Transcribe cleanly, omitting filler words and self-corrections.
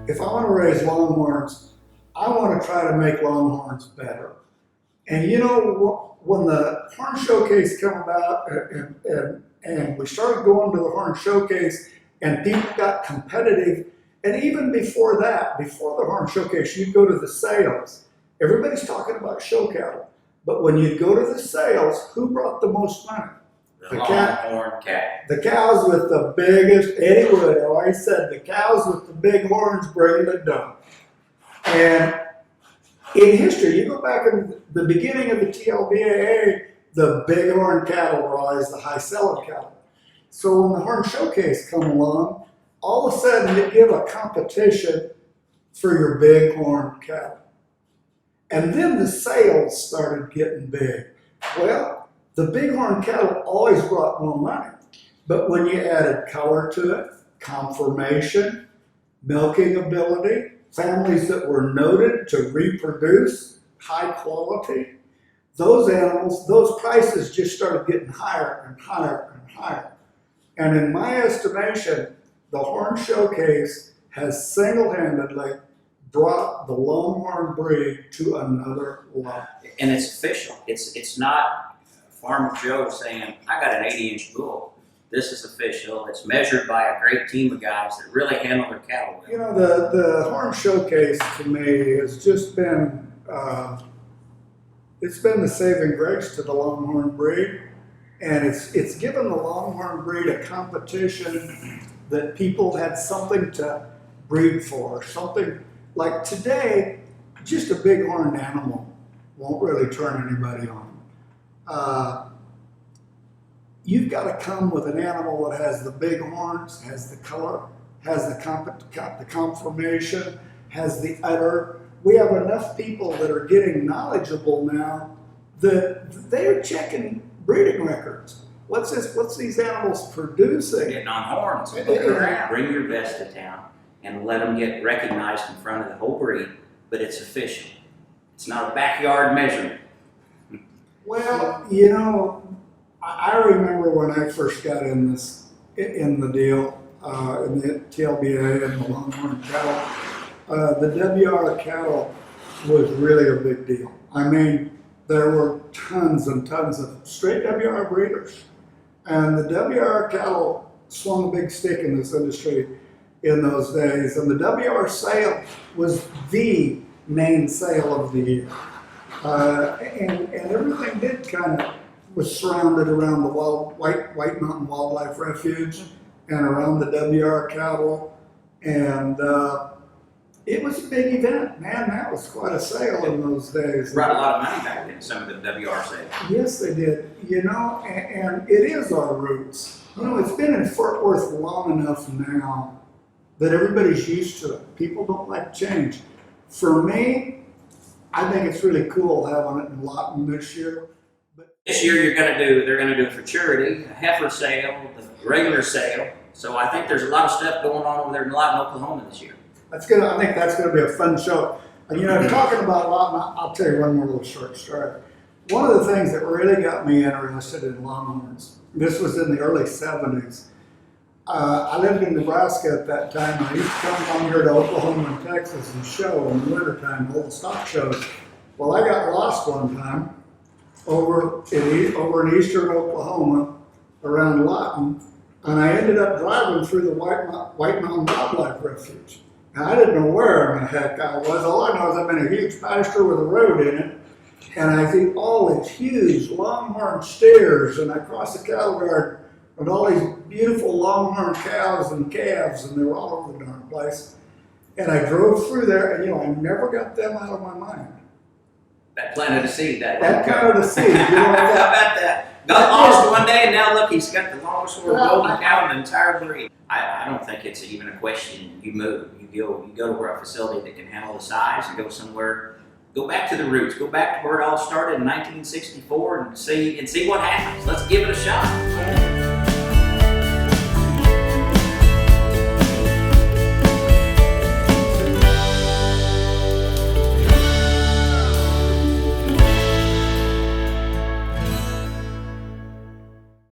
if I want to raise Longhorns, I want to try to make Longhorns better. And you know, when the Horn Showcase came about and we started going to the Horn Showcase and people got competitive, and even before that, before the Horn Showcase, you'd go to the sales. Everybody's talking about show cattle. But when you'd go to the sales, who brought the most money? The Longhorn cattle. The cows with the biggest, Eddie Wood always said, the cows with the big horns bring the dough. And in history, you go back in the beginning of the TLBAA, the big horn cattle were always the high selling cattle. So when the Horn Showcase come along, all of a sudden you give a competition for your big horn cattle. And then the sales started getting big. Well, the bighorn cattle always brought more money. But when you added color to it, conformation, milking ability, families that were noted to reproduce, high quality, those animals, those prices just started getting higher and higher and higher. And in my estimation, the Horn Showcase has single-handedly brought the Longhorn breed to another level. And it's official. It's not Farmer Joe saying, I got an 80-inch bull. This is official. It's measured by a great team of guys that really handle their cattle well. You know, the Horn Showcase to me has just been, it's been the saving grace to the Longhorn breed. And it's given the Longhorn breed a competition that people had something to breed for, something like today, just a bighorn animal won't really turn anybody on. You've got to come with an animal that has the big horns, has the color, has the conformation, has the udder. We have enough people that are getting knowledgeable now that they're checking breeding records. What's these animals producing? Getting on horns. Bring your best to town and let them get recognized in front of the whole breed, but it's official. It's not a backyard measurement. Well, you know, I remember when I first got in the deal, in the TLBA and the Longhorn cattle, the WR cattle was really a big deal. I mean, there were tons and tons of straight WR breeders. And the WR cattle swung a big stick in this industry in those days. And the WR sale was the main sale of the year. And everything did kind of was surrounded around the White Mountain Wildlife Refuge and around the WR cattle. And it was a big event. Man, that was quite a sale in those days. Brought a lot of money back then, some of the WR sales. Yes, they did. You know, and it is our roots. You know, it's been in Fort Worth long enough now that everybody's used to it. People don't like change. For me, I think it's really cool having it in Lawton this year. But This year they're gonna do a futurity, a heifer sale, the regular sale. So I think there's a lot of stuff going on over there in Lawton, Oklahoma this year. I think that's gonna be a fun show. And you know, talking about Lawton, I'll tell you one more little short story. One of the things that really got me interested in Longhorns, this was in the early 70s. I lived in Nebraska at that time. I used to come down here to Oklahoma and Texas and show in the wintertime, all the stock shows. Well, I got lost one time over in eastern Oklahoma around Lawton, and I ended up driving through the White Mountain Wildlife Refuge. Now, I didn't know where in the heck I was. All I know is I'm in a huge pasture with a road in it, and I see all these huge longhorn steers, and I crossed the cattle guard with all these beautiful longhorn cows and calves, and they were all over the darn place. And I drove through there, and you know, I never got them out of my mind. That planted a seed. That planted a seed. You know, how about that? Got lost one day, and now look, he's got the longest golden cow in the entire breed. I don't think it's even a question. You move. You go to a facility that can handle the size, and go somewhere. Go back to the roots. Go back to where it all started in 1964, and see what happens. Let's give it a shot.